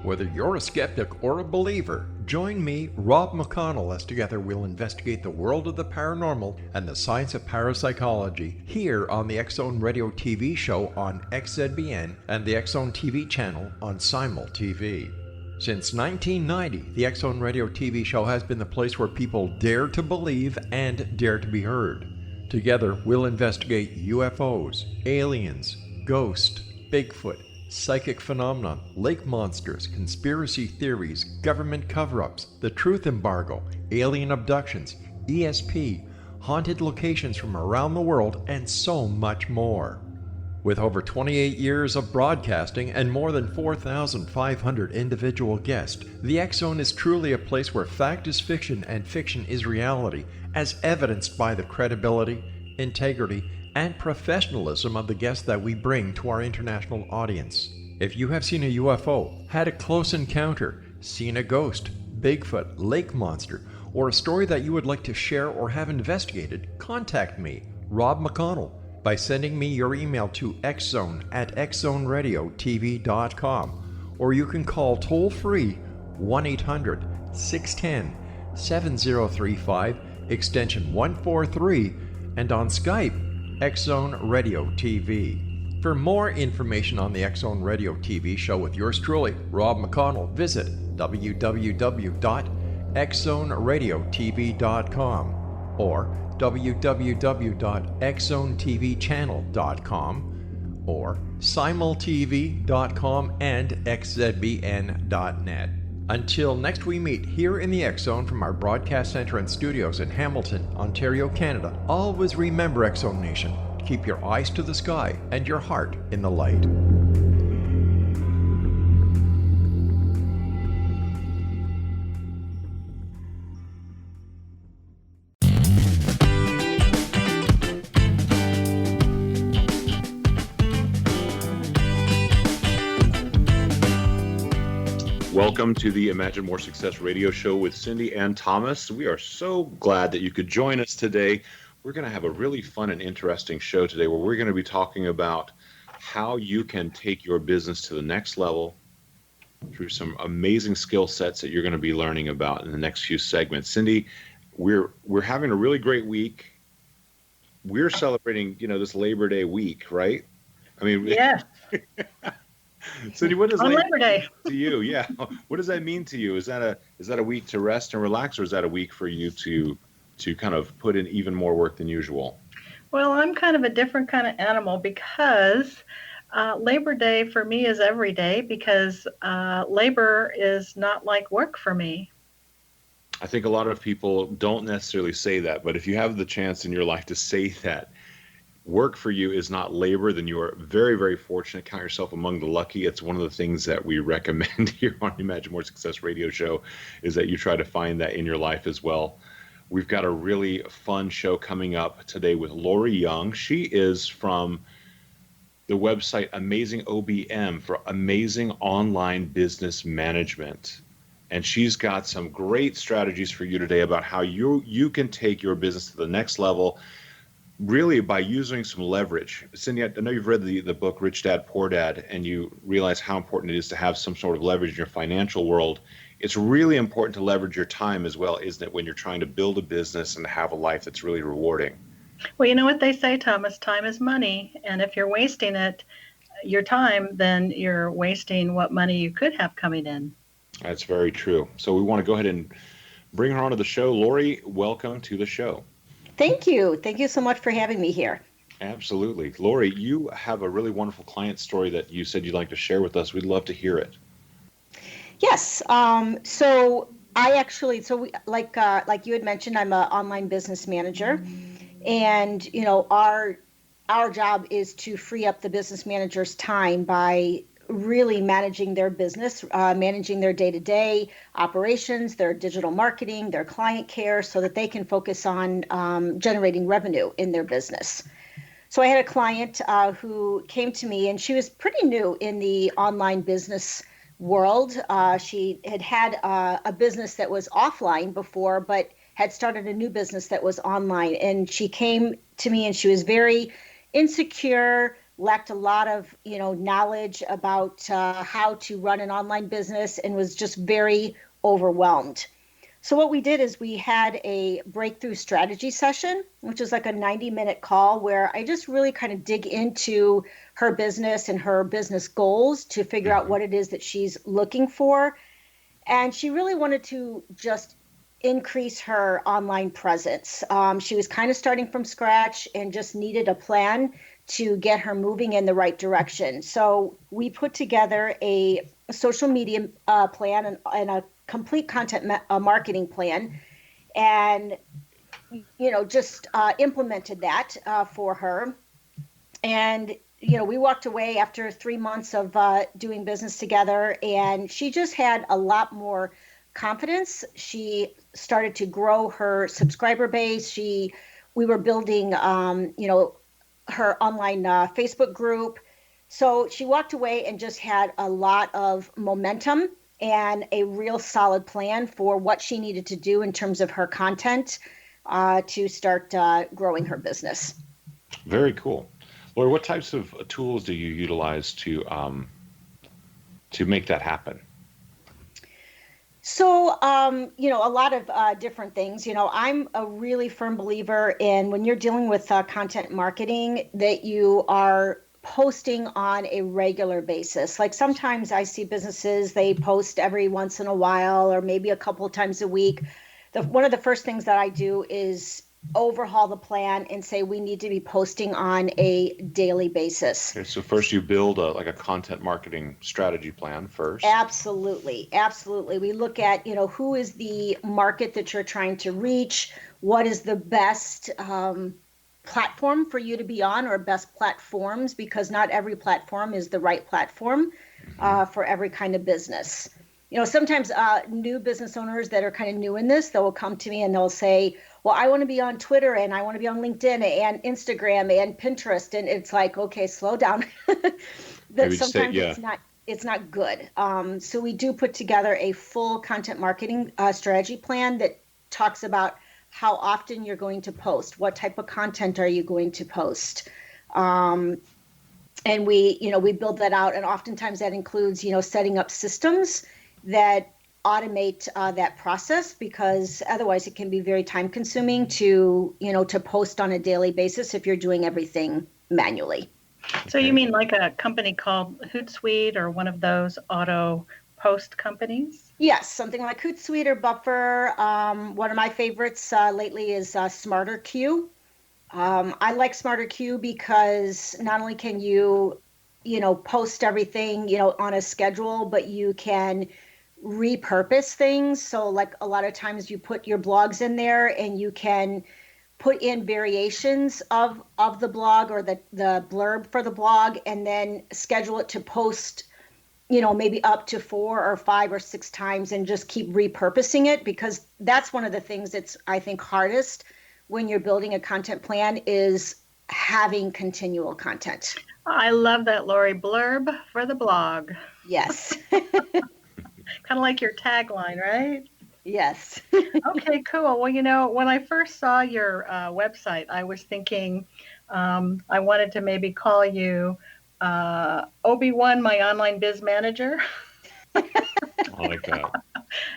Whether you're a skeptic or a believer, join me, Rob McConnell, as together we'll investigate the world of the paranormal and the science of parapsychology here on the X-Zone Radio TV show on XZBN and the X-Zone TV channel on Simul TV. Since 1990, the X-Zone Radio TV show has been the place where people dare to believe and dare to be heard. Together, we'll investigate UFOs, aliens, ghosts, Bigfoot, psychic phenomena, lake monsters, conspiracy theories, government cover-ups, the truth embargo, alien abductions, ESP, haunted locations from around the world, and so much more. With over 28 years of broadcasting and more than 4,500 individual guests, the X-Zone is truly a place where fact is fiction and fiction is reality, as evidenced by the credibility, integrity, and professionalism of the guests that we bring to our international audience. If you have seen a UFO, had a close encounter, seen a ghost, Bigfoot, lake monster, or a story that you would like to share or have investigated, contact me, Rob McConnell, by sending me your email to xzone@xzoneradiotv.com, or you can call toll-free 1-800-610-7035, extension 143, and on Skype, X-Zone Radio TV. For more information on the X-Zone Radio TV show with yours truly, Rob McConnell, visit www.xzoneradiotv.com or www.xzonetvchannel.com or simultv.com and xzbn.net. Until next we meet here in the X-Zone from our broadcast center and studios in Hamilton, Ontario, Canada, always remember, X-Zone Nation, keep your eyes to the sky and your heart in the light. Welcome to the Imagine More Success radio show with Cindy and Thomas. We are so glad that you could join us today. We're going to have a really fun and interesting show today where we're going to be talking about how you can take your business to the next level through some amazing skill sets that you're going to be learning about in the next few segments. Cindy, we're having a really great week. We're celebrating, this Labor Day week, right? I mean, yes. Cindy, what does Labor Day mean to you? Yeah, what does that mean to you? Is that a week to rest and relax, or is that a week for you to kind of put in even more work than usual? Well, I'm kind of a different kind of animal because Labor Day for me is every day because labor is not like work for me. I think a lot of people don't necessarily say that, but if you have the chance in your life to say that work for you is not labor, then you are very, very fortunate. Count yourself among the lucky. It's one of the things that we recommend here on Imagine More Success radio show is that you try to find that in your life as well. We've got a really fun show coming up today with Lori Young. She is from the website Amazing OBM for Amazing Online Business Management. And she's got some great strategies for you today about how you can take your business to the next level, really by using some leverage. Cindy, I know you've read the book Rich Dad, Poor Dad, and you realize how important it is to have some sort of leverage in your financial world. It's really important to leverage your time as well, isn't it, when you're trying to build a business and have a life that's really rewarding? Well, you know what they say, Thomas, time is money. And if you're wasting your time, then you're wasting what money you could have coming in. That's very true. So we want to go ahead and bring her onto the show. Lori, welcome to the show. Thank you. Thank you so much for having me here. Absolutely. Lori, you have a really wonderful client story that you said you'd like to share with us. We'd love to hear it. Yes. So I actually, like you had mentioned, I'm an online business manager, and our job is to free up the business manager's time by really managing their business, managing their day-to-day operations, their digital marketing, their client care, so that they can focus on generating revenue in their business. So I had a client who came to me, and she was pretty new in the online business world. She had a business that was offline before, but had started a new business that was online. And she came to me, and she was very insecure, lacked a lot of, knowledge about how to run an online business and was just very overwhelmed. So what we did is we had a breakthrough strategy session, which is like a 90-minute call where I just really kind of dig into her business and her business goals to figure out what it is that she's looking for. And she really wanted to just increase her online presence. She was kind of starting from scratch and just needed a plan to get her moving in the right direction. So we put together a social media plan and a complete content marketing plan, and just implemented that for her. And we walked away after 3 months of doing business together, and she just had a lot more confidence. She started to grow her subscriber base. We were building her online Facebook group. So she walked away and just had a lot of momentum and a real solid plan for what she needed to do in terms of her content to start growing her business. Very cool. Lori, what types of tools do you utilize to make that happen? So, a lot of different things. I'm a really firm believer in when you're dealing with content marketing that you are posting on a regular basis. Like sometimes I see businesses, they post every once in a while or maybe a couple of times a week. One of the first things that I do is overhaul the plan and say we need to be posting on a daily basis. Okay, so first you build a content marketing strategy plan first. Absolutely. We look at, who is the market that you're trying to reach? What is the best platform for you to be on, or best platforms, because not every platform is the right platform for every kind of business. Sometimes new business owners that are kind of new in this, they'll come to me and they'll say, well, I want to be on Twitter and I want to be on LinkedIn and Instagram and Pinterest. And it's like, okay, slow down. Sometimes it's not good. So we do put together a full content marketing strategy plan that talks about how often you're going to post, what type of content are you going to post. And we build that out. And oftentimes that includes, setting up systems that automate that process, because otherwise it can be very time consuming to post on a daily basis if you're doing everything manually. So you mean like a company called Hootsuite or one of those auto post companies? Yes, something like Hootsuite or Buffer. One of my favorites lately is SmarterQ. I like SmarterQ because not only can you post everything, on a schedule, but you can repurpose things. So like a lot of times you put your blogs in there and you can put in variations of the blog or the blurb for the blog, and then schedule it to post, maybe up to 4 or 5 or 6 times, and just keep repurposing it, because that's one of the things that's, I think, hardest when you're building a content plan is having continual content. I love that, Lori. Blurb for the blog. Yes. Kind of like your tagline, right? Yes. Okay, cool. Well, when I first saw your website, I was thinking I wanted to maybe call you Obi-Wan, my online biz manager. I like that.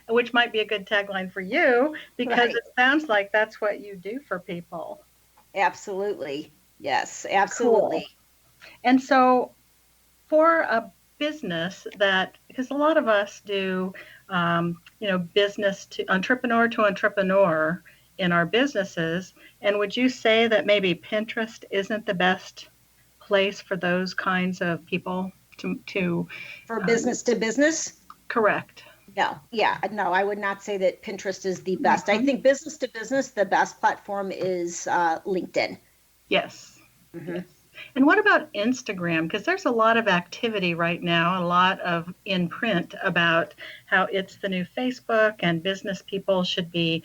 Which might be a good tagline for you, because Right. It sounds like that's what you do for people. Absolutely. Yes, absolutely. Cool. And so for a business because a lot of us do, business to entrepreneur in our businesses. And would you say that maybe Pinterest isn't the best place for those kinds of people to For business to business? Correct. No. Yeah. No, I would not say that Pinterest is the best. I think business to business, the best platform is LinkedIn. Yes. Mm-hmm. Yes. And what about Instagram? Because there's a lot of activity right now, a lot of in print about how it's the new Facebook, and business people should be,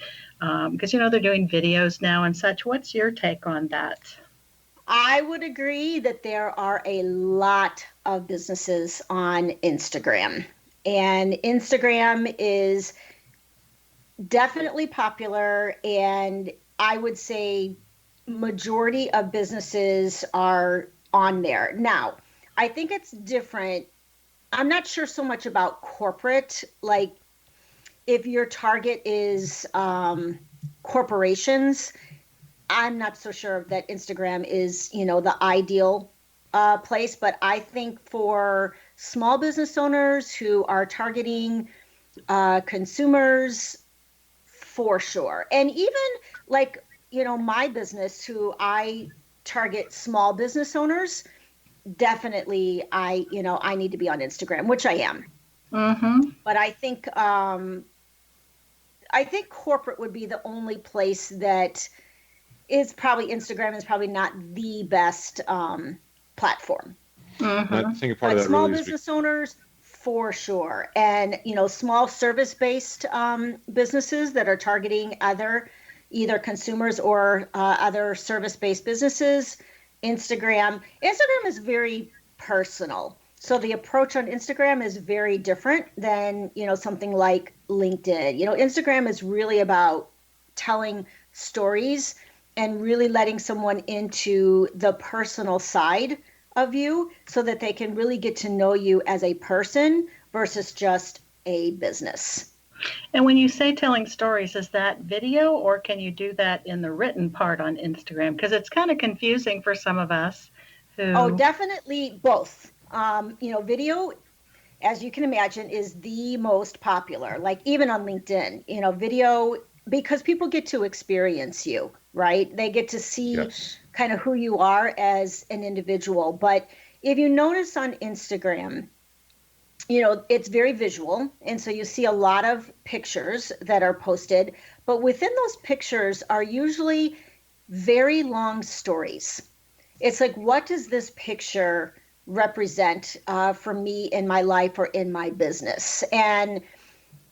because, they're doing videos now and such. What's your take on that? I would agree that there are a lot of businesses on Instagram, and Instagram is definitely popular, and I would say majority of businesses are on there. Now, I think it's different. I'm not sure so much about corporate, like if your target is corporations, I'm not so sure that Instagram is, the ideal place, but I think for small business owners who are targeting consumers, for sure. And even like, my business, who I target small business owners, definitely I need to be on Instagram, which I am. Mm-hmm. But I think corporate would be the only place that is probably, Instagram is probably not the best platform. Mm-hmm. I think a part But of that small really business owners, for sure. And, small service-based businesses that are targeting either consumers or other service-based businesses, Instagram is very personal. So the approach on Instagram is very different than, something like LinkedIn. Instagram is really about telling stories and really letting someone into the personal side of you so that they can really get to know you as a person versus just a business. And when you say telling stories, is that video, or can you do that in the written part on Instagram? Because it's kind of confusing for some of us who... Oh, definitely both. Video, as you can imagine, is the most popular, like even on LinkedIn, video, because people get to experience you, right? They get to see kind of who you are as an individual. But if you notice on Instagram, it's very visual. And so you see a lot of pictures that are posted, but within those pictures are usually very long stories. It's like, what does this picture represent for me in my life or in my business? And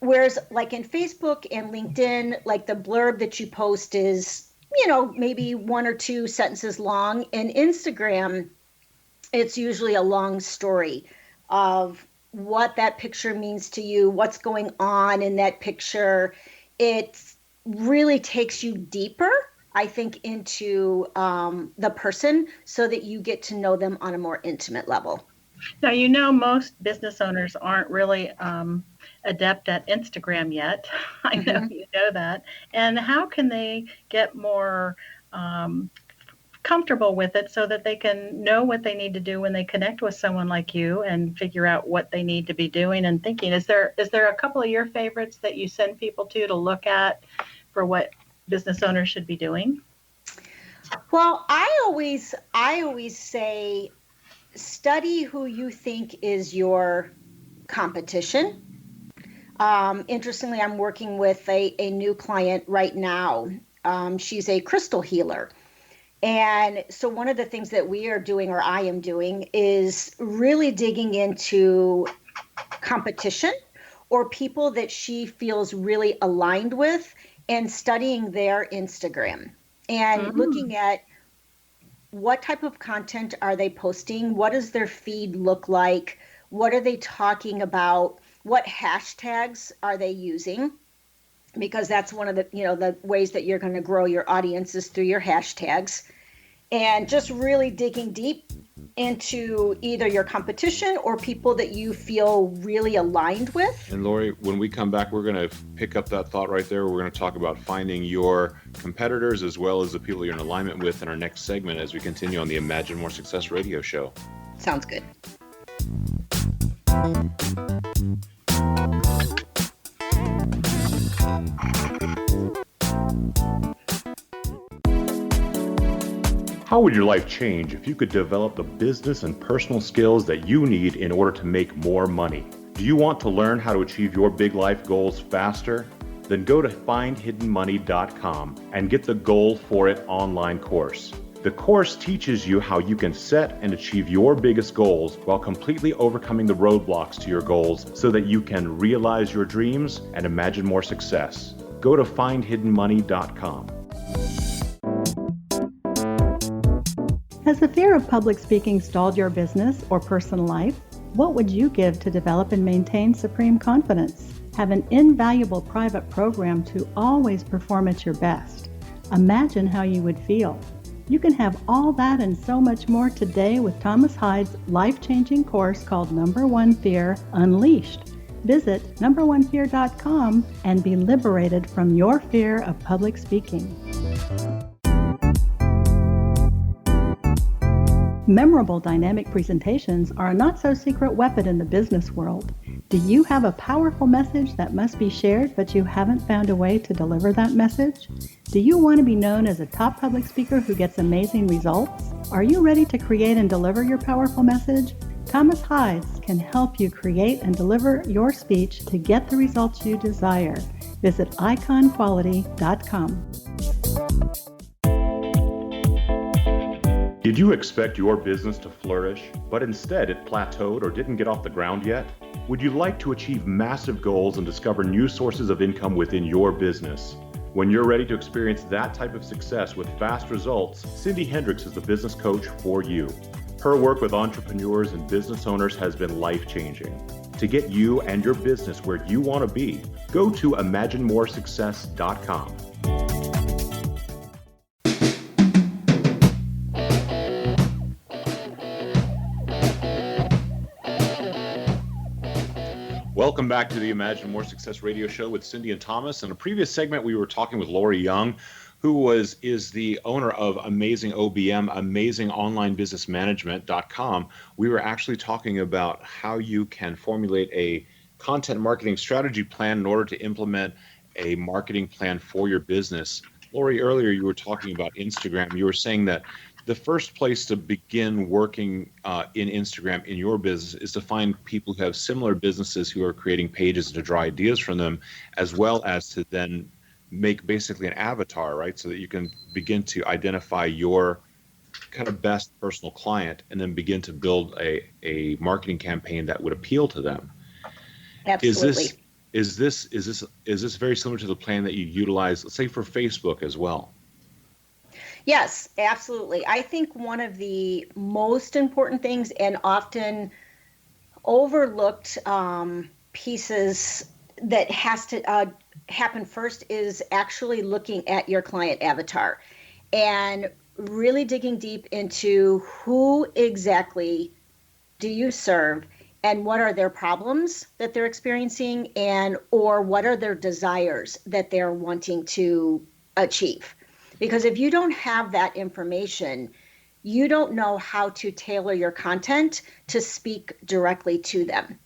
whereas like in Facebook and LinkedIn, like the blurb that you post is, maybe one or two sentences long. In Instagram, it's usually a long story of what that picture means to you, what's going on in that picture. It really takes you deeper, I think, into the person so that you get to know them on a more intimate level. Now, most business owners aren't really adept at Instagram yet. I know you know that. And how can they get more comfortable with it so that they can know what they need to do when they connect with someone like you and figure out what they need to be doing and thinking? Is there a couple of your favorites that you send people to look at for what business owners should be doing? Well, I always say, study who you think is your competition. Interestingly, I'm working with a new client right now. She's a crystal healer. And so one of the things that we are doing, or I am doing, is really digging into competition or people that she feels really aligned with and studying their Instagram and looking at what type of content are they posting? What does their feed look like? What are they talking about? What hashtags are they using? Because that's one of the, the ways that you're going to grow your audience is through your hashtags. And just really digging deep into either your competition or people that you feel really aligned with. And Lori, when we come back, we're going to pick up that thought right there. We're going to talk about finding your competitors as well as the people you're in alignment with in our next segment as we continue on the Imagine More Success radio show. Sounds good. How would your life change if you could develop the business and personal skills that you need in order to make more money? Do you want to learn how to achieve your big life goals faster? Then go to findhiddenmoney.com and get the Goal for It online course. The course teaches you how you can set and achieve your biggest goals while completely overcoming the roadblocks to your goals so that you can realize your dreams and imagine more success. Go to findhiddenmoney.com. Has the fear of public speaking stalled your business or personal life? What would you give to develop and maintain supreme confidence? Have an invaluable private program to always perform at your best. Imagine how you would feel. You can have all that and so much more today with Thomas Hyde's life-changing course called Number One Fear Unleashed. Visit numberonefear.com and be liberated from your fear of public speaking. Memorable dynamic presentations are a not-so-secret weapon in the business world. Do you have a powerful message that must be shared, but you haven't found a way to deliver that message? Do you want to be known as a top public speaker who gets amazing results? Are you ready to create and deliver your powerful message? Thomas Hydes can help you create and deliver your speech to get the results you desire. Visit iconquality.com. Did you expect your business to flourish, but instead it plateaued or didn't get off the ground yet? Would you like to achieve massive goals and discover new sources of income within your business? When you're ready to experience that type of success with fast results, Cindy Hendricks is the business coach for you. Her work with entrepreneurs and business owners has been life-changing. To get you and your business where you want to be, go to imaginemoresuccess.com. Welcome back to the Imagine More Success radio show with Cindy and Thomas. In a previous segment, we were talking with Lori Young, who is the owner of Amazing OBM, AmazingOnlineBusinessManagement.com. We were actually talking about how you can formulate a content marketing strategy plan in order to implement a marketing plan for your business. Lori, earlier you were talking about Instagram. You were saying that the first place to begin working in Instagram in your business is to find people who have similar businesses who are creating pages and to draw ideas from them, as well as to then make basically an avatar, right? So that you can begin to identify your kind of best personal client and then begin to build a marketing campaign that would appeal to them. Absolutely. Is this very similar to the plan that you utilize, let's say, for Facebook as well? Yes, absolutely. I think one of the most important things and often overlooked pieces that has to happen first is actually looking at your client avatar and really digging deep into who exactly do you serve and what are their problems that they're experiencing and or what are their desires that they're wanting to achieve. Because if you don't have that information, you don't know how to tailor your content to speak directly to them.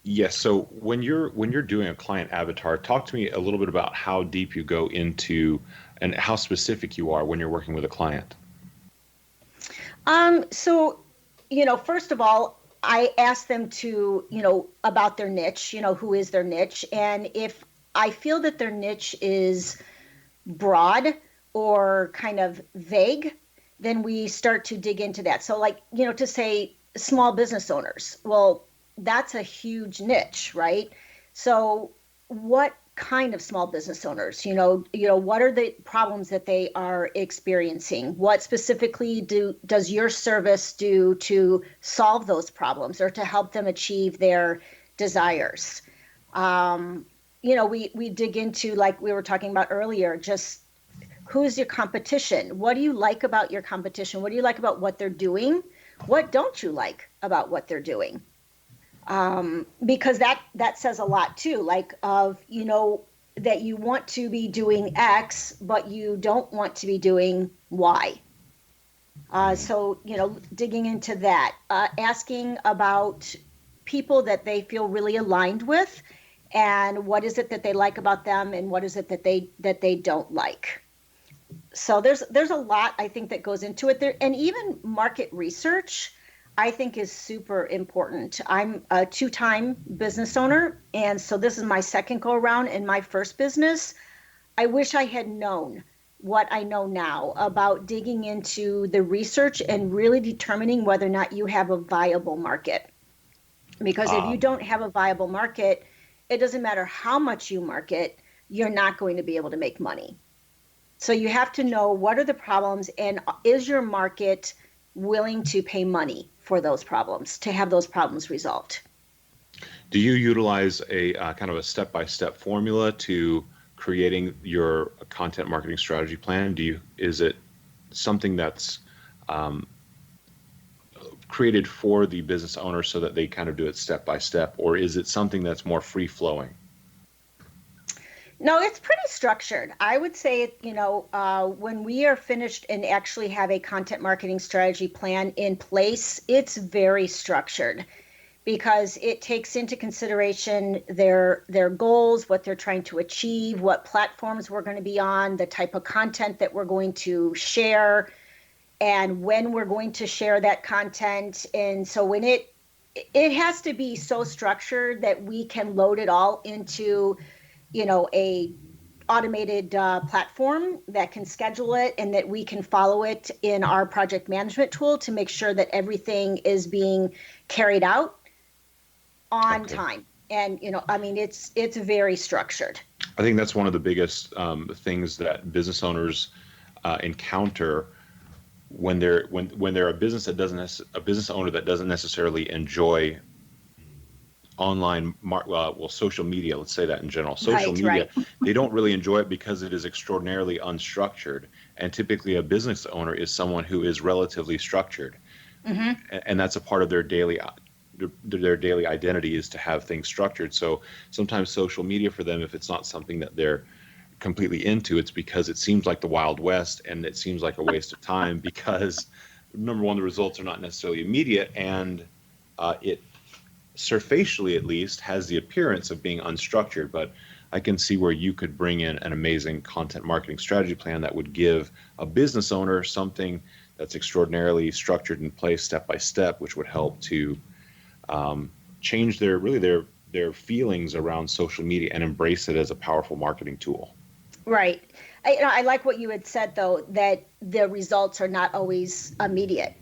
Yes. So when you're doing a client avatar, talk to me a little bit about how deep you go into and how specific you are when you're working with a client. So, first of all, I ask them to, about their niche, who is their niche. And if I feel that their niche is broad or kind of vague, then we start to dig into that. So to say small business owners, well, that's a huge niche, right? So what kind of small business owners, what are the problems that they are experiencing? What specifically does your service do to solve those problems or to help them achieve their desires? We dig into, like we were talking about earlier, just who's your competition? What do you like about your competition? What do you like about what they're doing? What don't you like about what they're doing? Because that says a lot too, that you want to be doing X, but you don't want to be doing Y. So digging into that, asking about people that they feel really aligned with, and what is it that they like about them, and what is it that they don't like. So there's a lot, I think, that goes into it there, and even market research, I think, is super important. I'm a 2-time business owner, and so this is my second go around in my first business. I wish I had known what I know now about digging into the research and really determining whether or not you have a viable market. Because if you don't have a viable market, it doesn't matter how much you market, you're not going to be able to make money. So you have to know what are the problems, and is your market willing to pay money for those problems, to have those problems resolved. Do you utilize a kind of a step-by-step formula to creating your content marketing strategy plan? Is it something that's created for the business owner so that they kind of do it step by step, or is it something that's more free flowing? No, it's pretty structured. I would say, when we are finished and actually have a content marketing strategy plan in place, it's very structured because it takes into consideration their goals, what they're trying to achieve, what platforms we're going to be on, the type of content that we're going to share, and when we're going to share that content. And so when it has to be so structured that we can load it all into a automated platform that can schedule it and that we can follow it in our project management tool to make sure that everything is being carried out on time. And, it's very structured. I think that's one of the biggest things that business owners encounter when they're a business owner that doesn't necessarily enjoy online social media. Let's say that in general, social media. Right. They don't really enjoy it because it is extraordinarily unstructured, and typically a business owner is someone who is relatively structured. Mm-hmm. And that's a part of their daily identity, is to have things structured. So sometimes social media for them, if it's not something that they're completely into, it's because it seems like the Wild West and it seems like a waste of time because, number one, the results are not necessarily immediate, and it surfacially at least has the appearance of being unstructured. But I can see where you could bring in an amazing content marketing strategy plan that would give a business owner something that's extraordinarily structured in place step by step, which would help to change their feelings around social media and embrace it as a powerful marketing tool. Right. I like what you had said, though, that the results are not always immediate.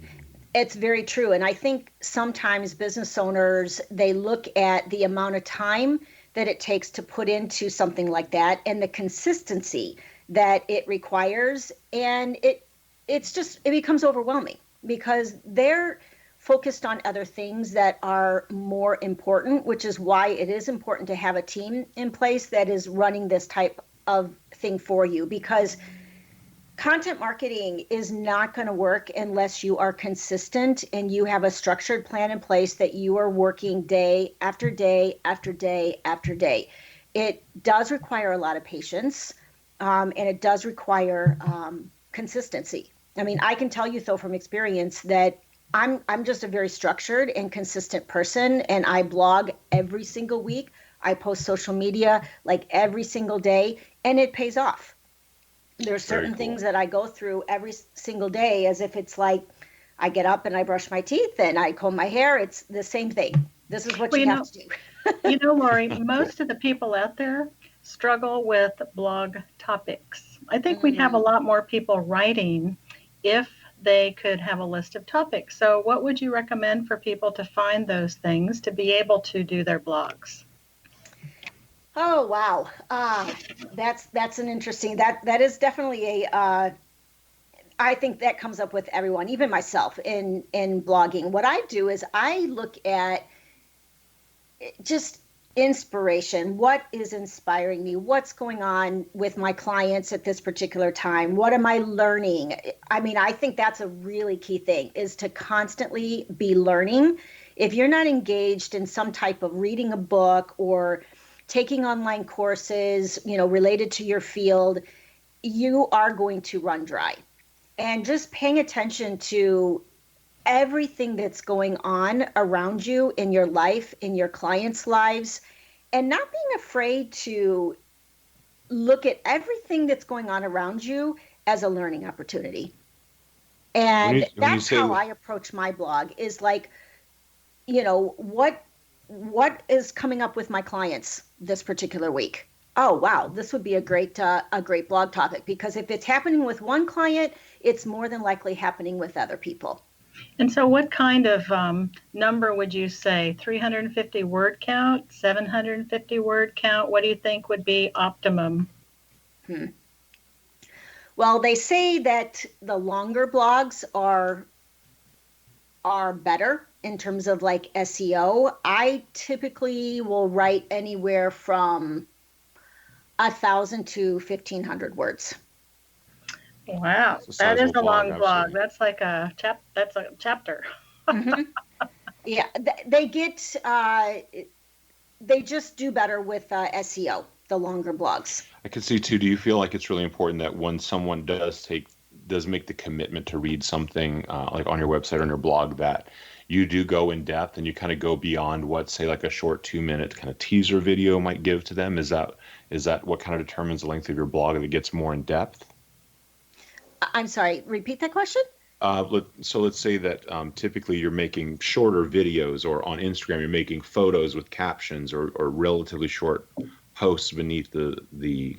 It's very true. And I think sometimes business owners, they look at the amount of time that it takes to put into something like that and the consistency that it requires. And it becomes overwhelming because they're focused on other things that are more important, which is why it is important to have a team in place that is running this type of thing for you, because content marketing is not going to work unless you are consistent and you have a structured plan in place that you are working day after day after day after day. It does require a lot of patience, and it does require consistency. I mean, I can tell you, though, from experience that I'm just a very structured and consistent person, and I blog every single week. I post social media like every single day, and it pays off. There's certain things that I go through every single day as if it's like I get up and I brush my teeth and I comb my hair. It's the same thing. This is what you have to do. Lori, most of the people out there struggle with blog topics. I think we'd have a lot more people writing if they could have a list of topics. So what would you recommend for people to find those things to be able to do their blogs? Oh, wow. That's an interesting, that is definitely I think that comes up with everyone, even myself in blogging. What I do is I look at just inspiration. What is inspiring me? What's going on with my clients at this particular time? What am I learning? I mean, I think that's a really key thing, is to constantly be learning. If you're not engaged in some type of reading a book or taking online courses, related to your field, you are going to run dry. And just paying attention to everything that's going on around you in your life, in your clients' lives, and not being afraid to look at everything that's going on around you as a learning opportunity. And that's how I approach my blog, is like, what is coming up with my clients this particular week? Oh, wow, this would be a great blog topic, because if it's happening with one client, it's more than likely happening with other people. And so what kind of number would you say? 350 word count, 750 word count? What do you think would be optimum? Well, they say that the longer blogs are better in terms of like SEO. I typically will write anywhere from 1,000 to 1,500 words. Wow, It's a that is sizable a long blog, blog. absolutely. That's like that's a chapter. Yeah, they get they just do better with SEO, the longer blogs. I can see too. Do you feel like it's really important that when someone does make the commitment to read something like on your website or on your blog, that you do go in depth and you kind of go beyond what, say, like a short 2-minute kind of teaser video might give to them? Is that what kind of determines the length of your blog, that it gets more in depth? I'm sorry, repeat that question? So let's say that typically you're making shorter videos, or on Instagram you're making photos with captions or relatively short posts beneath the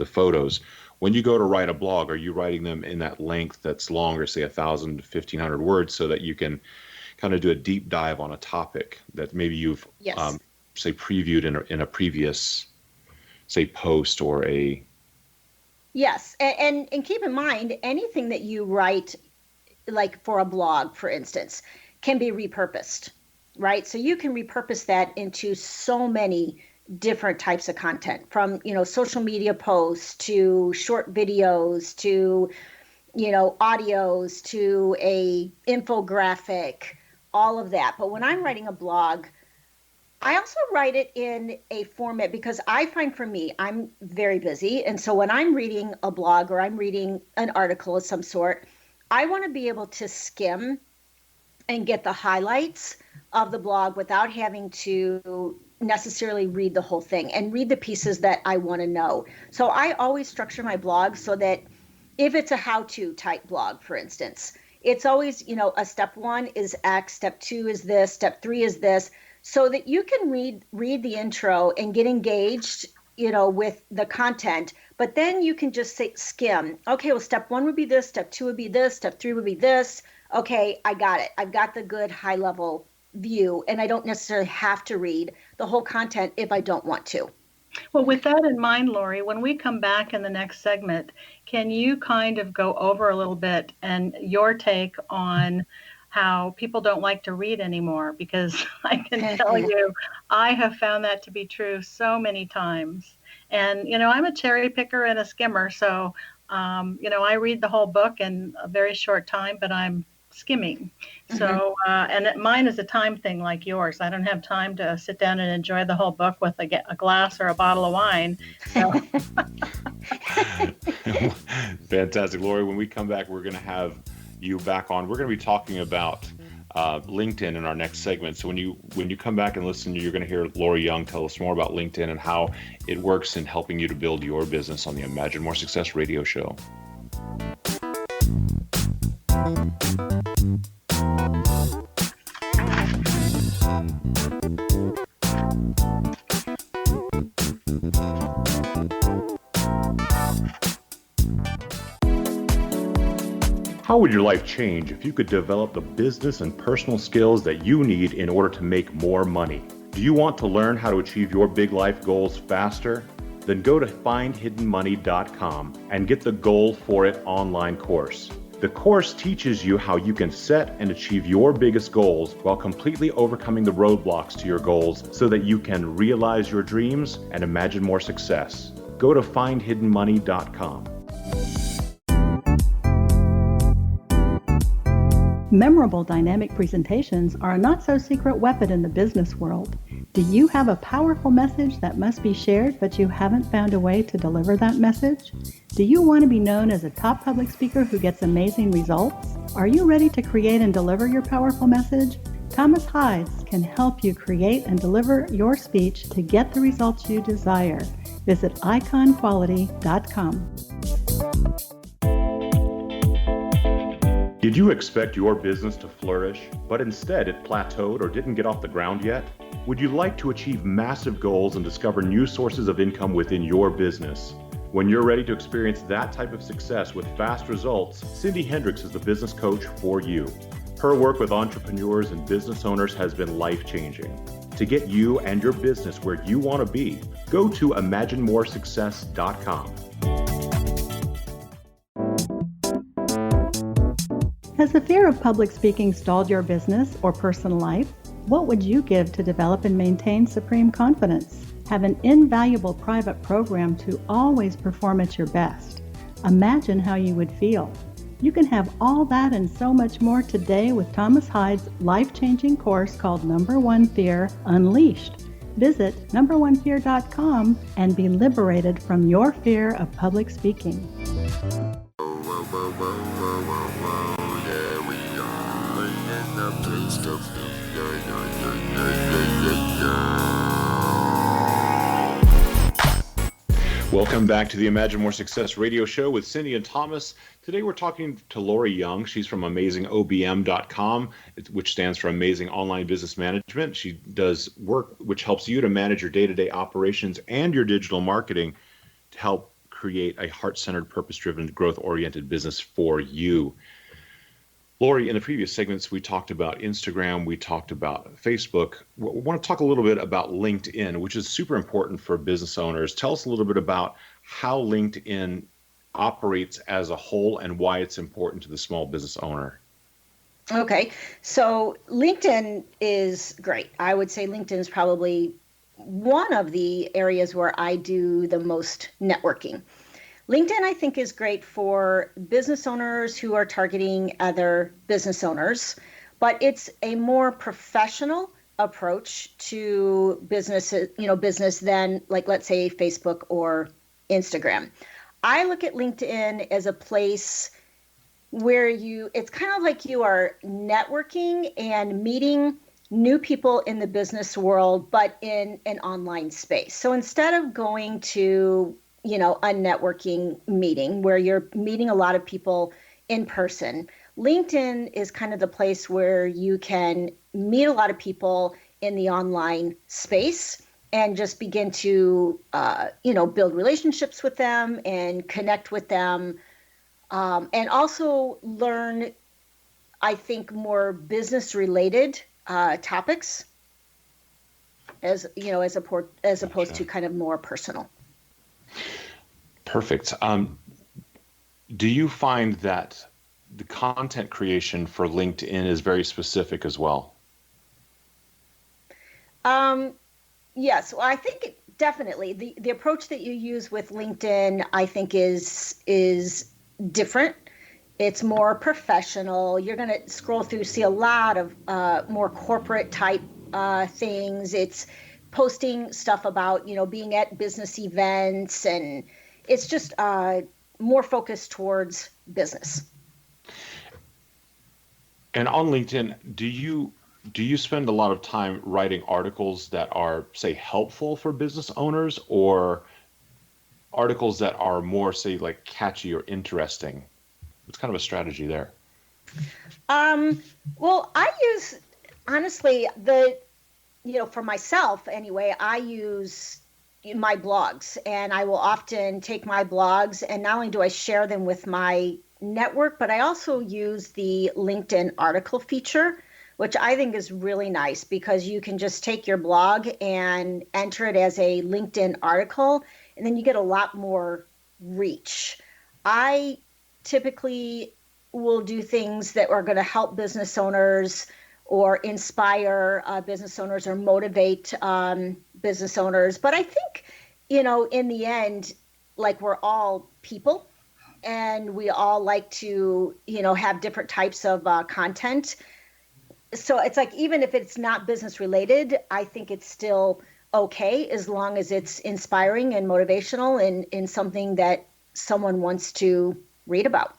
photos. When you go to write a blog, are you writing them in that length that's longer, say 1,000 to 1,500 words, so that you can kind of do a deep dive on a topic that maybe you've Yes. say previewed in a previous, say, post or a... Yes, and keep in mind, anything that you write, like for a blog, for instance, can be repurposed, right? So you can repurpose that into so many different types of content, from, social media posts to short videos to, audios to a infographic, all of that. But when I'm writing a blog, I also write it in a format because I find, for me, I'm very busy. And so when I'm reading a blog or I'm reading an article of some sort, I want to be able to skim and get the highlights of the blog without having to necessarily read the whole thing, and read the pieces that I want to know. So I always structure my blog so that if it's a how-to type blog, for instance, it's always, a step 1 is X, step 2 is this, step 3 is this, so that you can read the intro and get engaged, with the content. But then you can just skim. Okay, well, step 1 would be this, step 2 would be this, step 3 would be this. Okay, I got it. I've got the good high level view, and I don't necessarily have to read the whole content if I don't want to. Well, with that in mind, Lori, when we come back in the next segment, can you kind of go over a little bit and your take on how people don't like to read anymore? Because I can tell you, I have found that to be true so many times. And, I'm a cherry picker and a skimmer. So, I read the whole book in a very short time, but I'm skimming. So, and mine is a time thing like yours. I don't have time to sit down and enjoy the whole book with a glass or a bottle of wine. So. Fantastic, Lori. When we come back, we're going to have you back on. We're going to be talking about LinkedIn in our next segment. So when you come back and listen, you're going to hear Lori Young tell us more about LinkedIn and how it works in helping you to build your business on the Imagine More Success radio show. How would your life change if you could develop the business and personal skills that you need in order to make more money? Do you want to learn how to achieve your big life goals faster? Then go to findhiddenmoney.com and get the Goal for It online course. The course teaches you how you can set and achieve your biggest goals while completely overcoming the roadblocks to your goals so that you can realize your dreams and imagine more success. Go to findhiddenmoney.com. Memorable dynamic presentations are a not-so-secret weapon in the business world. Do you have a powerful message that must be shared, but you haven't found a way to deliver that message? Do you want to be known as a top public speaker who gets amazing results? Are you ready to create and deliver your powerful message? Thomas Hides can help you create and deliver your speech to get the results you desire. Visit iconquality.com. Did you expect your business to flourish, but instead it plateaued or didn't get off the ground yet? Would you like to achieve massive goals and discover new sources of income within your business? When you're ready to experience that type of success with fast results, Cindy Hendricks is the business coach for you. Her work with entrepreneurs and business owners has been life-changing. To get you and your business where you want to be, go to imaginemoresuccess.com. Has the fear of public speaking stalled your business or personal life? What would you give to develop and maintain supreme confidence? Have an invaluable private program to always perform at your best. Imagine how you would feel. You can have all that and so much more today with Thomas Hyde's life-changing course called Number One Fear Unleashed. Visit numberonefear.com and be liberated from your fear of public speaking. Welcome back to the Imagine More Success radio show with Cindy and Thomas. Today we're talking to Lori Young. She's from AmazingOBM.com, which stands for Amazing Online Business Management. She does work which helps you to manage your day-to-day operations and your digital marketing to help create a heart-centered, purpose-driven, growth-oriented business for you. Lori, in the previous segments, we talked about Instagram, we talked about Facebook. We want to talk a little bit about LinkedIn, which is super important for business owners. Tell us a little bit about how LinkedIn operates as a whole and why it's important to the small business owner. Okay, so LinkedIn is great. I would say LinkedIn is probably one of the areas where I do the most networking. LinkedIn, I think, is great for business owners who are targeting other business owners, but it's a more professional approach to business than, like, let's say, Facebook or Instagram. I look at LinkedIn as a place where it's kind of like you are networking and meeting new people in the business world, but in an online space. So instead of going to a networking meeting where you're meeting a lot of people in person, LinkedIn is kind of the place where you can meet a lot of people in the online space and just begin to, build relationships with them and connect with them, and also learn, I think, more business-related topics, as opposed to kind of more personal. Perfect. Do you find that the content creation for LinkedIn is very specific as well? Yes, well, I think definitely the approach that you use with LinkedIn, I think, is different. It's more professional. You're going to scroll through, see a lot of more corporate type things. It's posting stuff about being at business events, and it's just more focused towards business. And on LinkedIn, do you spend a lot of time writing articles that are, say, helpful for business owners, or articles that are more, say, like catchy or interesting? It's kind of a strategy there. Well, I use, honestly, for myself anyway, I use my blogs, and I will often take my blogs, and not only do I share them with my network, but I also use the LinkedIn article feature, which I think is really nice because you can just take your blog and enter it as a LinkedIn article, and then you get a lot more reach. I typically will do things that are going to help business owners or inspire business owners or motivate business owners. But I think, in the end, like, we're all people, and we all like to, have different types of content. So it's like, even if it's not business related, I think it's still okay as long as it's inspiring and motivational and in something that someone wants to read about.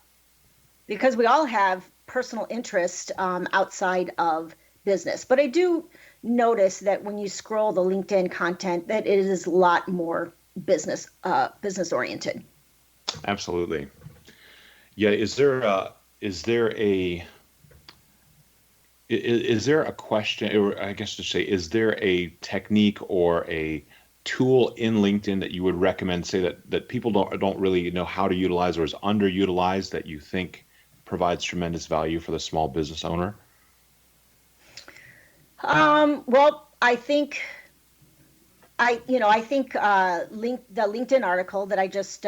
Because we all have personal interest outside of business. But I do notice that when you scroll the LinkedIn content, that it is a lot more business oriented. Absolutely. Yeah. Is there a question, or I guess to say, is there a technique or a tool in LinkedIn that you would recommend, say, that people don't really know how to utilize or is underutilized, that you think provides tremendous value for the small business owner? Well, I think the LinkedIn article that I just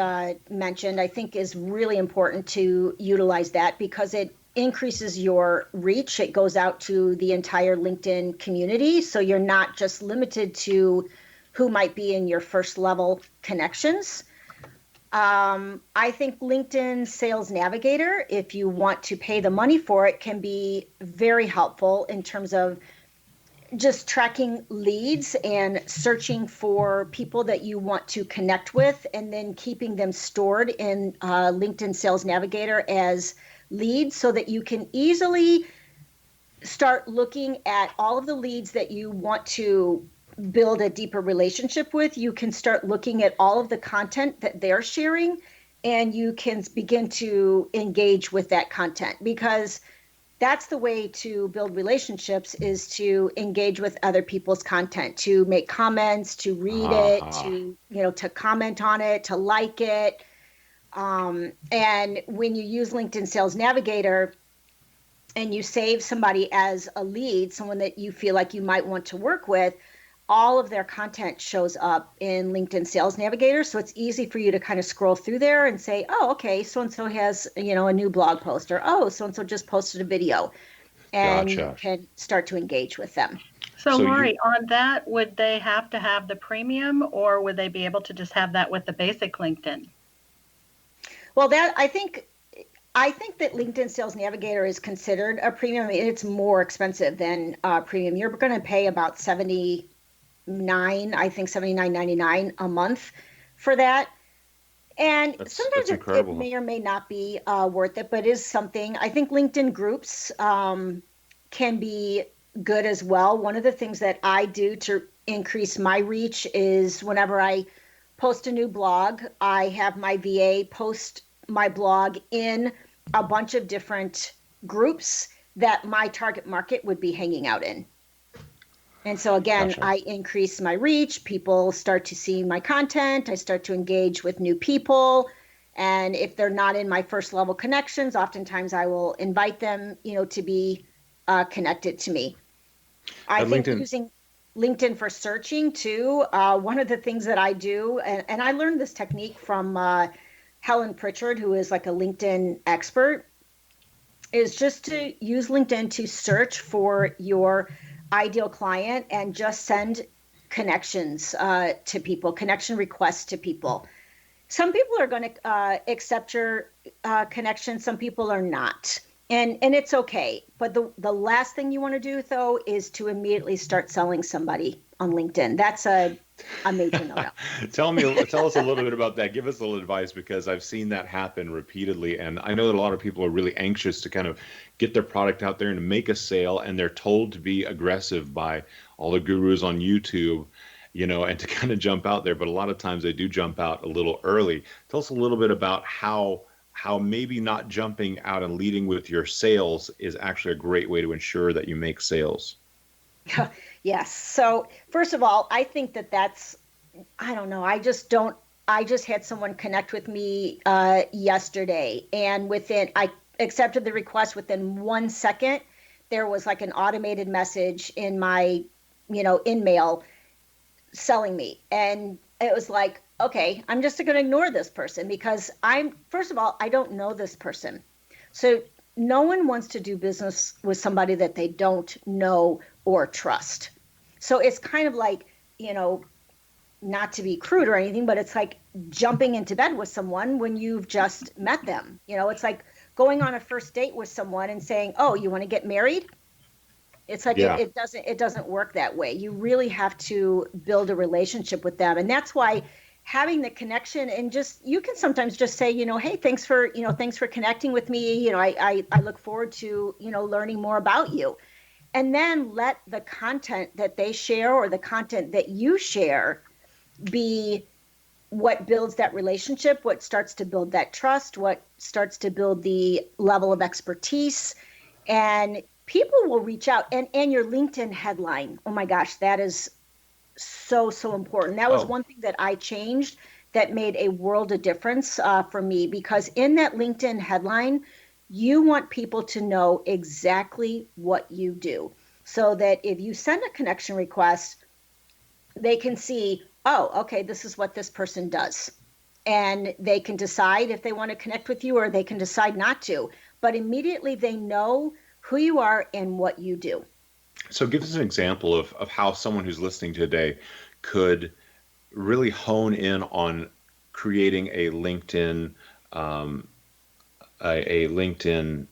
mentioned, I think, is really important to utilize that because it increases your reach. It goes out to the entire LinkedIn community. So you're not just limited to who might be in your first level connections. I think LinkedIn Sales Navigator, if you want to pay the money for it, can be very helpful in terms of just tracking leads and searching for people that you want to connect with, and then keeping them stored in LinkedIn Sales Navigator as leads so that you can easily start looking at all of the leads that you want to build a deeper relationship with. You can start looking at all of the content that they're sharing, and you can begin to engage with that content, because that's the way to build relationships, is to engage with other people's content, to make comments, to read it, to comment on it, to like it. And when you use LinkedIn Sales Navigator and you save somebody as a lead, someone that you feel like you might want to work with, all of their content shows up in LinkedIn Sales Navigator. So it's easy for you to kind of scroll through there and say, oh, okay, so-and-so has, a new blog post, or, oh, so-and-so just posted a video, and Gotcha. you can start to engage with them. So, So Lori, on that, would they have to have the premium, or would they be able to just have that with the basic LinkedIn? Well, I think that LinkedIn Sales Navigator is considered a premium. It's more expensive than premium. You're going to pay about $79.99 a month for that. And sometimes it may or may not be worth it, but it is something. I think LinkedIn groups can be good as well. One of the things that I do to increase my reach is whenever I post a new blog, I have my VA post my blog in a bunch of different groups that my target market would be hanging out in. And so again, Gotcha. I increase my reach. People start to see my content. I start to engage with new people. And if they're not in my first level connections, oftentimes I will invite them, to be connected to me. I think using LinkedIn for searching too, one of the things that I do, and I learned this technique from Helen Pritchard, who is like a LinkedIn expert, is just to use LinkedIn to search for your ideal client and just send connections to people, connection requests to people. Some people are going to accept your connection. Some people are not. And it's okay. But the last thing you want to do, though, is to immediately start selling somebody on LinkedIn. That's a major no-no. Tell us a little bit about that. Give us a little advice, because I've seen that happen repeatedly. And I know that a lot of people are really anxious to kind of get their product out there and to make a sale. And they're told to be aggressive by all the gurus on YouTube, and to kind of jump out there. But a lot of times they do jump out a little early. Tell us a little bit about how maybe not jumping out and leading with your sales is actually a great way to ensure that you make sales. Yes. So first of all, I think that's, I don't know. I just had someone connect with me yesterday, and I accepted the request. Within 1 second, there was like an automated message in my, in-mail selling me. And it was like, okay, I'm just going to ignore this person, because first of all, I don't know this person. So no one wants to do business with somebody that they don't know or trust. So it's kind of like, not to be crude or anything, but it's like jumping into bed with someone when you've just met them. It's like going on a first date with someone and saying, oh, you want to get married? It's like, it doesn't work that way. You really have to build a relationship with them. And that's why having the connection, and you can sometimes just say, hey, thanks for connecting with me. I look forward to, learning more about you. And then let the content that they share or the content that you share be what builds that relationship, what starts to build that trust, what starts to build the level of expertise. And people will reach out. And your LinkedIn headline, oh my gosh, that is so important. That was one thing that I changed that made a world of difference for me, because in that LinkedIn headline, you want people to know exactly what you do, so that if you send a connection request, they can see, oh, okay, this is what this person does. And they can decide if they want to connect with you, or they can decide not to. But immediately they know who you are and what you do. So give us an example of how someone who's listening today could really hone in on creating a LinkedIn a LinkedIn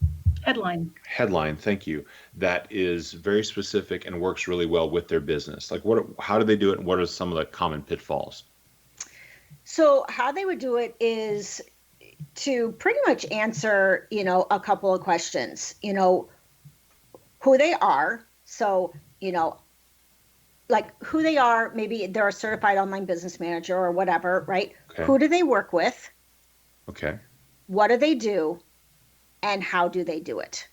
headline, thank you, that is very specific and works really well with their business? Like how do they do it, and what are some of the common pitfalls? So how they would do it is to pretty much answer, a couple of questions, who they are. So, like who they are, maybe they're a certified online business manager or whatever, right? Okay. Who do they work with? Okay. What do they do? And how do they do it?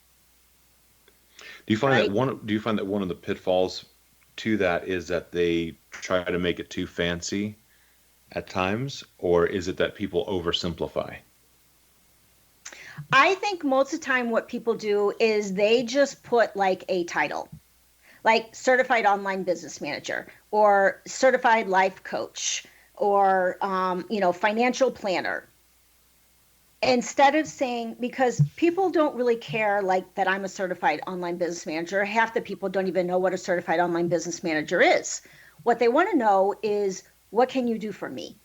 Do you find that one of the pitfalls to that is that they try to make it too fancy at times, or is it that people oversimplify? I think most of the time what people do is they just put like a title, like certified online business manager or certified life coach or, financial planner. Instead of saying, because people don't really care like that I'm a certified online business manager. Half the people don't even know what a certified online business manager is. What they want to know is, what can you do for me?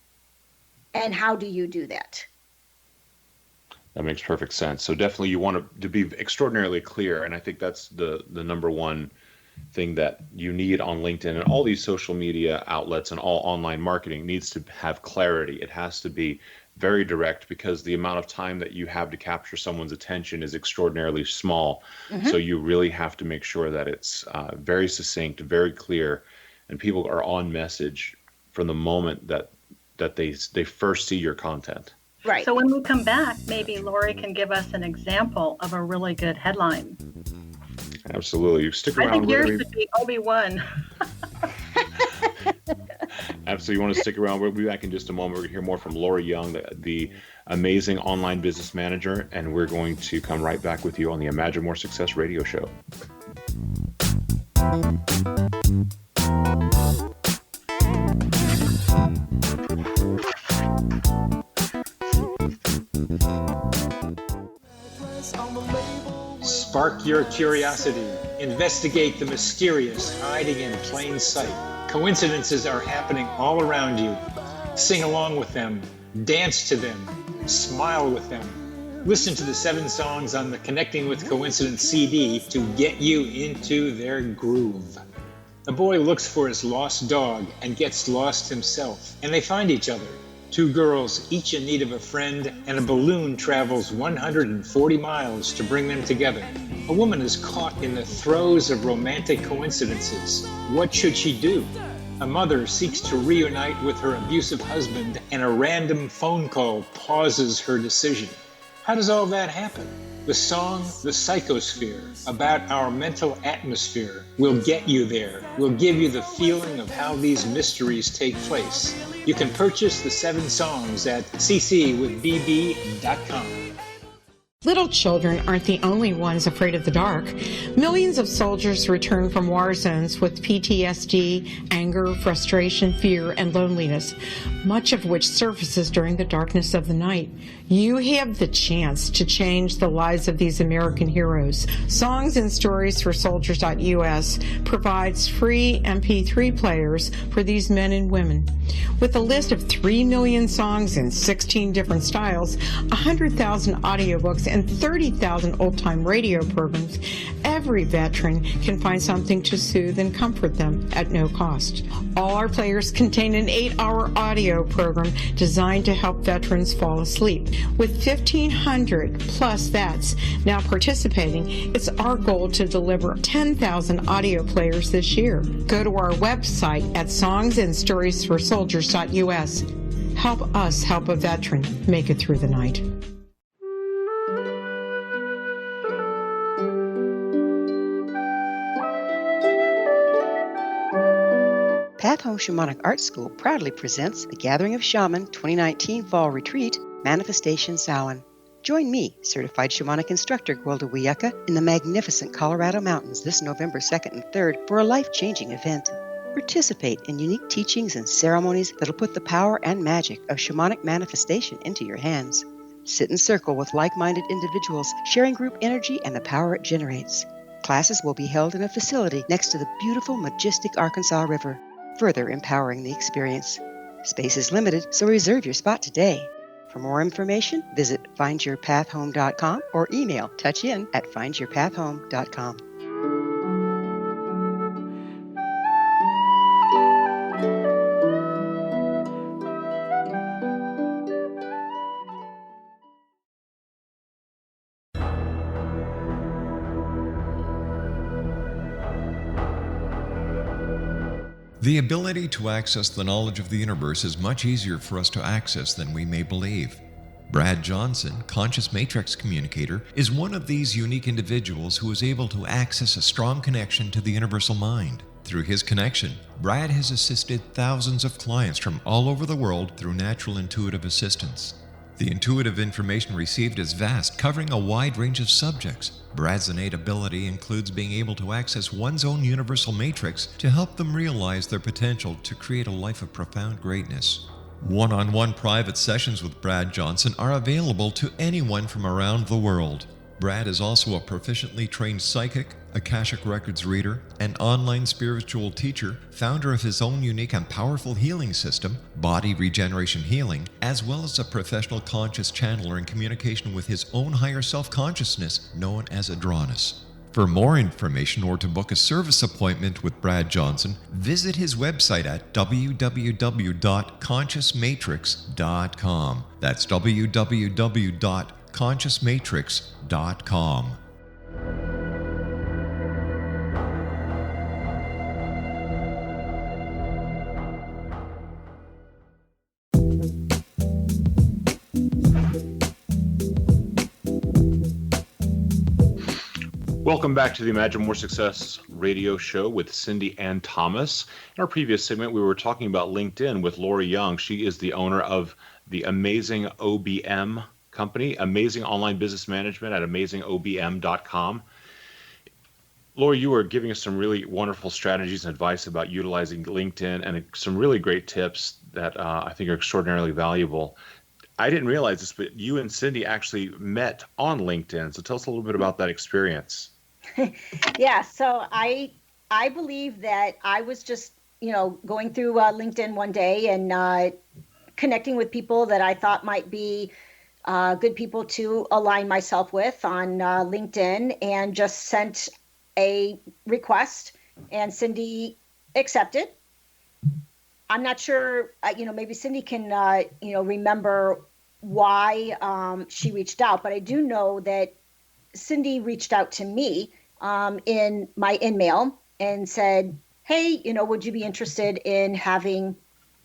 And how do you do that? That makes perfect sense. So definitely you want to be extraordinarily clear. And I think that's the number one thing that you need on LinkedIn and all these social media outlets and all online marketing needs to have clarity. It has to be very direct, because the amount of time that you have to capture someone's attention is extraordinarily small. Mm-hmm. So you really have to make sure that it's very succinct, very clear, and people are on message from the moment that they first see your content. Right. So when we come back, maybe Lori can give us an example of a really good headline. Absolutely. Stick around. I think yours should be Obi-Wan. Absolutely. You want to stick around. We'll be back in just a moment. We're going to hear more from Lori Young, the amazing online business manager, and we're going to come right back with you on the Imagine More Success radio show. Spark your curiosity. Investigate the mysterious hiding in plain sight. Coincidences are happening all around you. Sing along with them. Dance to them. Smile with them. Listen to the 7 songs on the Connecting with Coincidence CD to get you into their groove. A boy looks for his lost dog and gets lost himself, and they find each other. 2 girls, each in need of a friend, and a balloon travels 140 miles to bring them together. A woman is caught in the throes of romantic coincidences. What should she do? A mother seeks to reunite with her abusive husband, and a random phone call pauses her decision. How does all that happen? The song, The Psychosphere, about our mental atmosphere, will get you there, will give you the feeling of how these mysteries take place. You can purchase the 7 songs at ccwithbb.com. Little children aren't the only ones afraid of the dark. Millions of soldiers return from war zones with PTSD, anger, frustration, fear, and loneliness, much of which surfaces during the darkness of the night. You have the chance to change the lives of these American heroes. Songs and Stories for Soldiers.us provides free MP3 players for these men and women. With a list of 3 million songs in 16 different styles, 100,000 audiobooks, and 30,000 old-time radio programs, every veteran can find something to soothe and comfort them at no cost. All our players contain an 8-hour audio program designed to help veterans fall asleep. With 1,500 plus vets now participating, it's our goal to deliver 10,000 audio players this year. Go to our website at songsandstoriesforsoldiers.us. Help us help a veteran make it through the night. Path Home Shamanic Art School proudly presents the Gathering of Shaman 2019 Fall Retreat, Manifestation Samhain. Join me, certified shamanic instructor Gwilda Wiyaka, in the magnificent Colorado Mountains this November 2nd and 3rd for a life-changing event. Participate in unique teachings and ceremonies that'll put the power and magic of shamanic manifestation into your hands. Sit in circle with like-minded individuals, sharing group energy and the power it generates. Classes will be held in a facility next to the beautiful, majestic Arkansas River, further empowering the experience. Space is limited, so reserve your spot today. For more information, visit findyourpathhome.com or email touchin@findyourpathhome.com. The ability to access the knowledge of the universe is much easier for us to access than we may believe. Brad Johnson, Conscious Matrix Communicator, is one of these unique individuals who is able to access a strong connection to the universal mind. Through his connection, Brad has assisted thousands of clients from all over the world through natural intuitive assistance. The intuitive information received is vast, covering a wide range of subjects. Brad's innate ability includes being able to access one's own universal matrix to help them realize their potential to create a life of profound greatness. One-on-one private sessions with Brad Johnson are available to anyone from around the world. Brad is also a proficiently trained psychic, Akashic Records reader, an online spiritual teacher, founder of his own unique and powerful healing system, Body Regeneration Healing, as well as a professional conscious channeler in communication with his own higher self-consciousness known as Adronis. For more information or to book a service appointment with Brad Johnson, visit his website at www.consciousmatrix.com. That's www.consciousmatrix.com. Welcome back to the Imagine More Success radio show with Cindy Ann Thomas. In our previous segment, we were talking about LinkedIn with Lori Young. She is the owner of the Amazing OBM company, Amazing Online Business Management at amazingobm.com. Lori, you were giving us some really wonderful strategies and advice about utilizing LinkedIn and some really great tips that I think are extraordinarily valuable. I didn't realize this, but you and Cindy actually met on LinkedIn. So tell us a little bit about that experience. Yeah, so I believe that I was just, going through LinkedIn one day and connecting with people that I thought might be good people to align myself with on LinkedIn, and just sent a request, and Cindy accepted. I'm not sure, maybe Cindy can, remember why she reached out, but I do know that Cindy reached out to me in my in-mail and said, hey, would you be interested in having,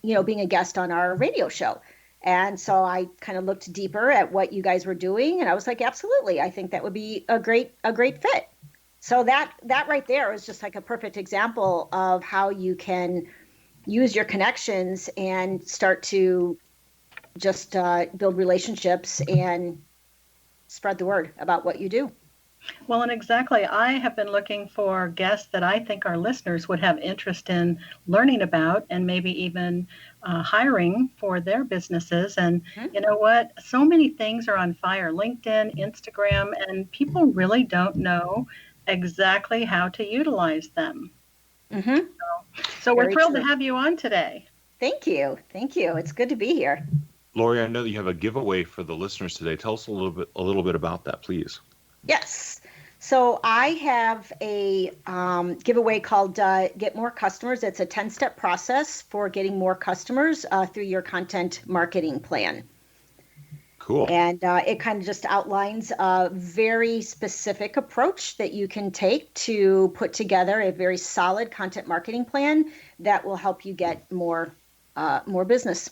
being a guest on our radio show? And so I kind of looked deeper at what you guys were doing, and I was like, absolutely, I think that would be a great fit. So that right there is just like a perfect example of how you can use your connections and start to just build relationships and spread the word about what you do. Well, and exactly, I have been looking for guests that I think our listeners would have interest in learning about, and maybe even hiring for their businesses. And you know what? So many things are on fire: LinkedIn, Instagram, and people really don't know exactly how to utilize them. So we're thrilled to have you on today. Thank you. It's good to be here. Lori, I know that you have a giveaway for the listeners today. Tell us a little bit about that, please. Yes. So I have a giveaway called Get More Customers. It's a 10-step process for getting more customers through your content marketing plan. Cool. And it kind of just outlines a very specific approach that you can take to put together a very solid content marketing plan that will help you get more business.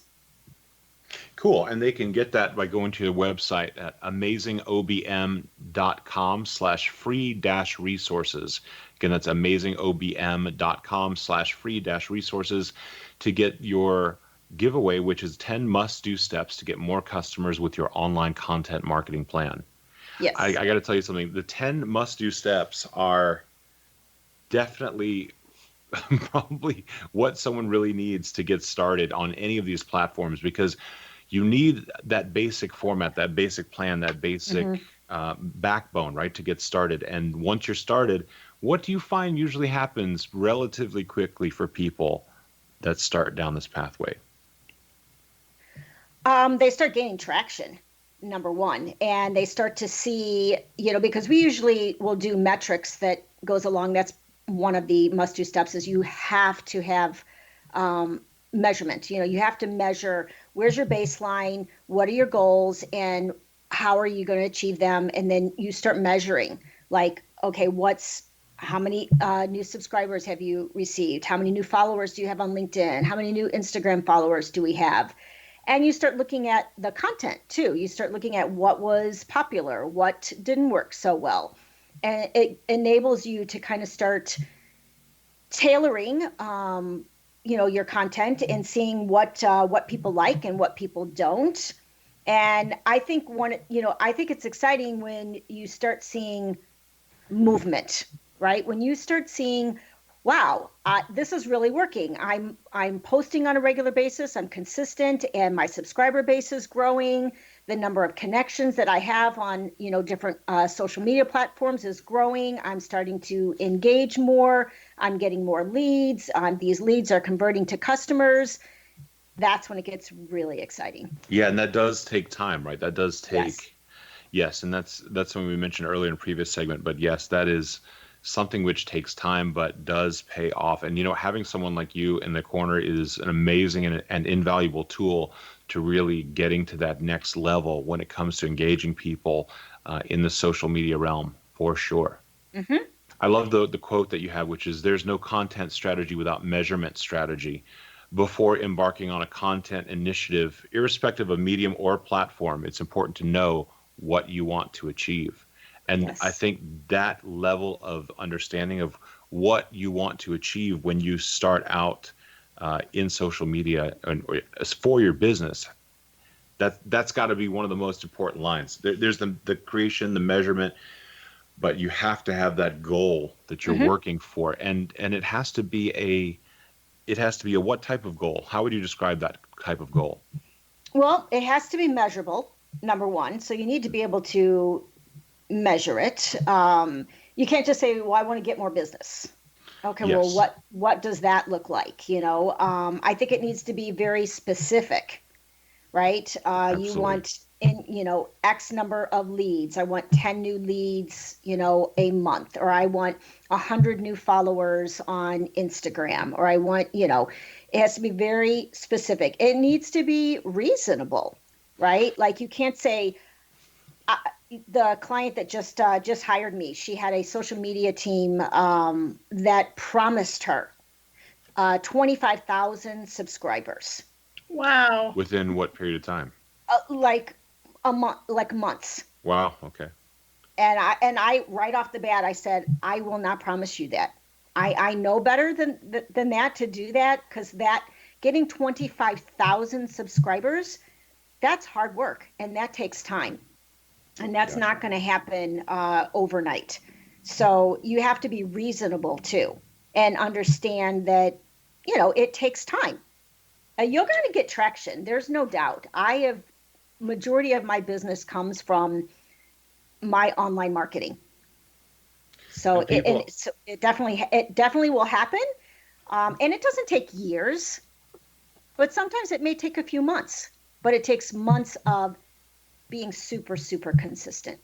Cool. And they can get that by going to the website at amazingobm.com/free-resources. Again, that's amazingobm.com/free-resources to get your giveaway, which is 10 must-do steps to get more customers with your online content marketing plan. Yes. I got to tell you something. The 10 must-do steps are definitely probably what someone really needs to get started on any of these platforms, because you need that basic format, that basic plan, that basic backbone, right, to get started. And once you're started, what do you find usually happens relatively quickly for people that start down this pathway? They start gaining traction, number one, and they start to see, because we usually will do metrics that goes along. That's one of the must-do steps is you have to have measurement. You have to measure where's your baseline, what are your goals, and how are you going to achieve them? And then you start measuring, like, okay, how many new subscribers have you received? How many new followers do you have on LinkedIn? How many new Instagram followers do we have? And you start looking at the content too. You start looking at what was popular, what didn't work so well. And it enables you to kind of start tailoring, your content and seeing what people like and what people don't. And I think I think it's exciting when you start seeing movement, right? When you start seeing, wow, this is really working. I'm posting on a regular basis. I'm consistent, and my subscriber base is growing. The number of connections that I have on different social media platforms is growing. I'm starting to engage more. I'm getting more leads. These leads are converting to customers. That's when it gets really exciting. Yeah, and that does take time, right? That does take, Yes. and that's something we mentioned earlier in a previous segment. But yes, that is something which takes time but does pay off. And having someone like you in the corner is an amazing and invaluable tool to really getting to that next level when it comes to engaging people in the social media realm, for sure. Mm-hmm. I love the quote that you have, which is, there's no content strategy without measurement strategy. Before embarking on a content initiative, irrespective of medium or platform, it's important to know what you want to achieve. And Yes. I think that level of understanding of what you want to achieve when you start out in social media and for your business, that's got to be one of the most important lines. There's the creation, the measurement, but you have to have that goal that you're working for, and it has to be a what type of goal? How would you describe that type of goal? Well, it has to be measurable, number one. So you need to be able to measure it. You can't just say, well, I want to get more business. Okay, Yes. well, what does that look like? I think it needs to be very specific, right? You want X number of leads. I want 10 new leads, a month, or I want 100 new followers on Instagram, or I want, it has to be very specific. It needs to be reasonable, right? Like you can't say, the client that just hired me, she had a social media team that promised her 25,000 subscribers. Wow. Within what period of time? Like a month, like months. Wow. Okay. And I right off the bat, I said, I will not promise you that. I know better than that to do that, because that getting 25,000 subscribers, that's hard work and that takes time. And that's not going to happen overnight. So you have to be reasonable too, and understand that, it takes time. You're going to get traction. There's no doubt. Majority of my business comes from my online marketing. So it definitely will happen. And it doesn't take years, but sometimes it may take a few months, but it takes months of being super, super consistent.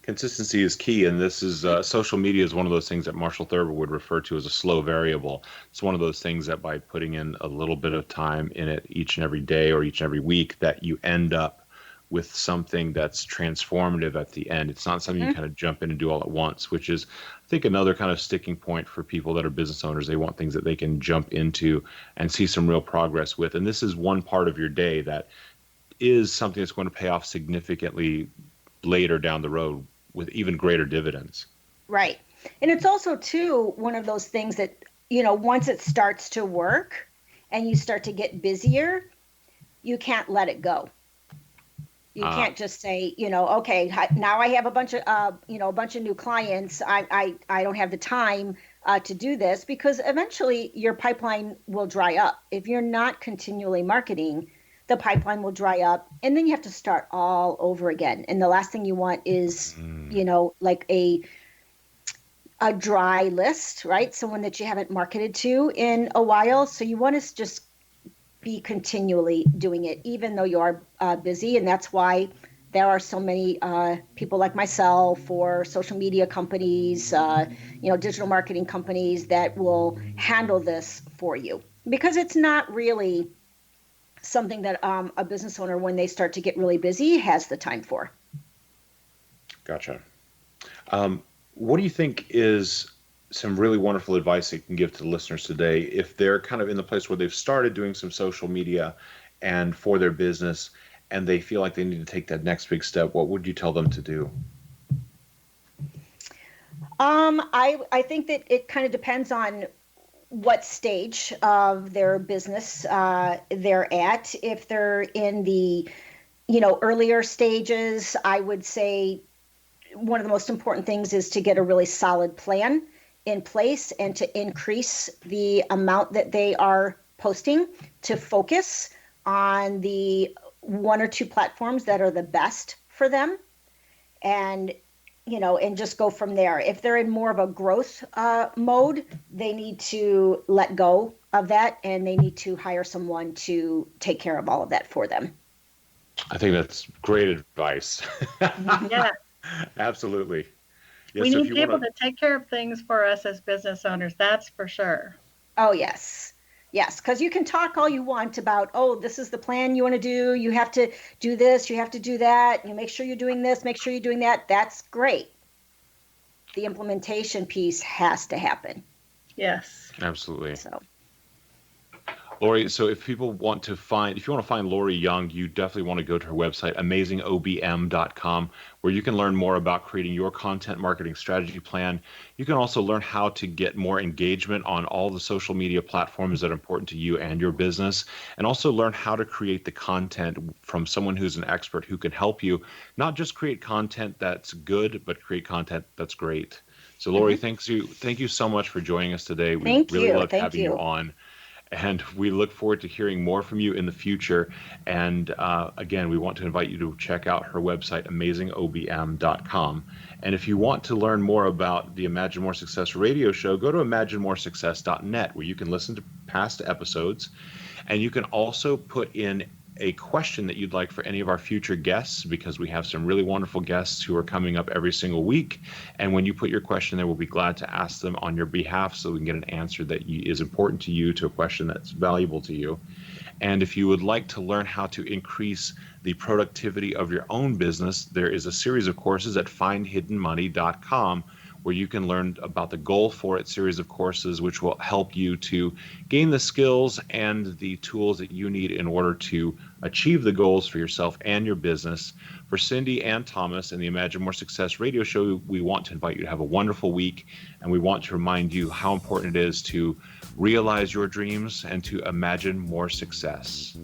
Consistency is key, and this is social media is one of those things that Marshall Thurber would refer to as a slow variable. It's one of those things that by putting in a little bit of time in it each and every day or each and every week, that you end up with something that's transformative at the end. It's not something you kind of jump in and do all at once, which is, I think, another kind of sticking point for people that are business owners. They want things that they can jump into and see some real progress with. And this is one part of your day that is something that's going to pay off significantly later down the road with even greater dividends. Right. And it's also too one of those things that, once it starts to work and you start to get busier, you can't let it go. You can't just say, okay, now I have a bunch of new clients. I don't have the time to do this, because eventually your pipeline will dry up. If you're not continually marketing, the pipeline will dry up, and then you have to start all over again. And the last thing you want is, like a dry list, right? Someone that you haven't marketed to in a while. So you want to just be continually doing it, even though you are busy. And that's why there are so many people like myself or social media companies, digital marketing companies that will handle this for you, because it's not really something that a business owner, when they start to get really busy, has the time for. Gotcha. What do you think is some really wonderful advice that you can give to the listeners today if they're kind of in the place where they've started doing some social media and for their business and they feel like they need to take that next big step? What would you tell them to do? I think that it kind of depends on what stage of their business they're at. If they're in the earlier stages, I would say one of the most important things is to get a really solid plan in place and to increase the amount that they are posting, to focus on the one or two platforms that are the best for them, and just go from there. If they're in more of a growth mode, they need to let go of that, and they need to hire someone to take care of all of that for them. I think that's great advice. Yeah. Absolutely. Yes, We need people to take care of things for us as business owners. That's for sure. Oh, yes. Yes, because you can talk all you want about, oh, this is the plan you want to do. You have to do this. You have to do that. You make sure you're doing this. Make sure you're doing that. That's great. The implementation piece has to happen. Yes. Absolutely. So, Lori, so if you want to find Lori Young, you definitely want to go to her website, amazingobm.com, where you can learn more about creating your content marketing strategy plan. You can also learn how to get more engagement on all the social media platforms that are important to you and your business, and also learn how to create the content from someone who's an expert who can help you not just create content that's good, but create content that's great. So Lori, thank you so much for joining us today. We really loved having you on. And we look forward to hearing more from you in the future. And again, we want to invite you to check out her website, amazingobm.com. And if you want to learn more about the Imagine More Success radio show, go to imaginemoresuccess.net, where you can listen to past episodes. And you can also put in a question that you'd like for any of our future guests, because we have some really wonderful guests who are coming up every single week. And when you put your question there, we'll be glad to ask them on your behalf so we can get an answer that is important to you, to a question that's valuable to you. And if you would like to learn how to increase the productivity of your own business, there is a series of courses at findhiddenmoney.com, where you can learn about the Goal For It series of courses, which will help you to gain the skills and the tools that you need in order to achieve the goals for yourself and your business. For Cindy and Thomas and the Imagine More Success radio show, we want to invite you to have a wonderful week, and we want to remind you how important it is to realize your dreams and to imagine more success.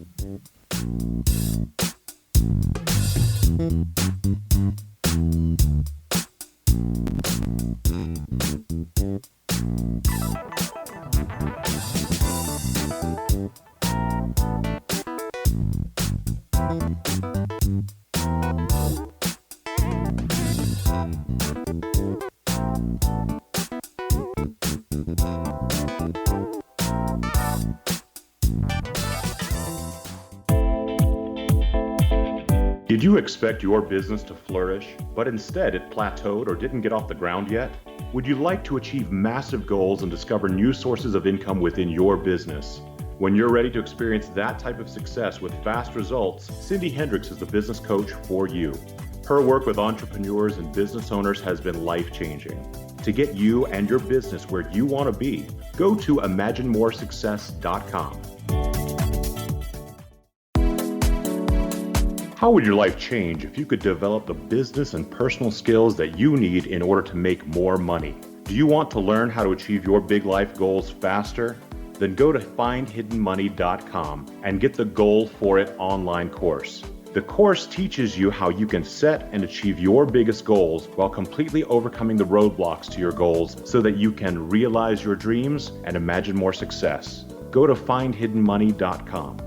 Did you expect your business to flourish, but instead it plateaued or didn't get off the ground yet? Would you like to achieve massive goals and discover new sources of income within your business? When you're ready to experience that type of success with fast results, Cindy Hendricks is the business coach for you. Her work with entrepreneurs and business owners has been life-changing. To get you and your business where you want to be, go to imaginemoresuccess.com. How would your life change if you could develop the business and personal skills that you need in order to make more money? Do you want to learn how to achieve your big life goals faster? Then go to findhiddenmoney.com and get the Goal For It online course. The course teaches you how you can set and achieve your biggest goals while completely overcoming the roadblocks to your goals so that you can realize your dreams and imagine more success. Go to findhiddenmoney.com.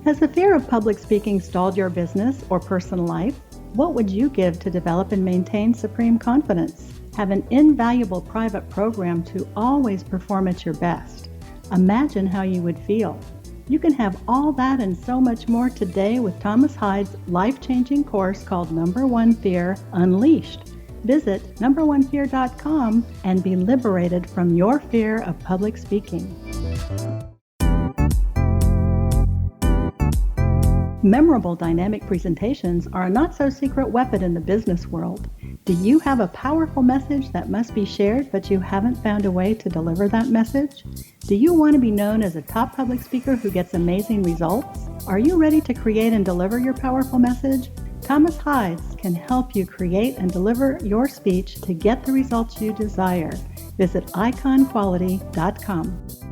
Has the fear of public speaking stalled your business or personal life? What would you give to develop and maintain supreme confidence? Have an invaluable private program to always perform at your best. Imagine how you would feel. You can have all that and so much more today with Thomas Hyde's life-changing course called Number One Fear Unleashed. Visit numberonefear.com and be liberated from your fear of public speaking. Memorable dynamic presentations are a not-so-secret weapon in the business world. Do you have a powerful message that must be shared, but you haven't found a way to deliver that message? Do you want to be known as a top public speaker who gets amazing results? Are you ready to create and deliver your powerful message? Thomas Hydes can help you create and deliver your speech to get the results you desire. Visit iconquality.com.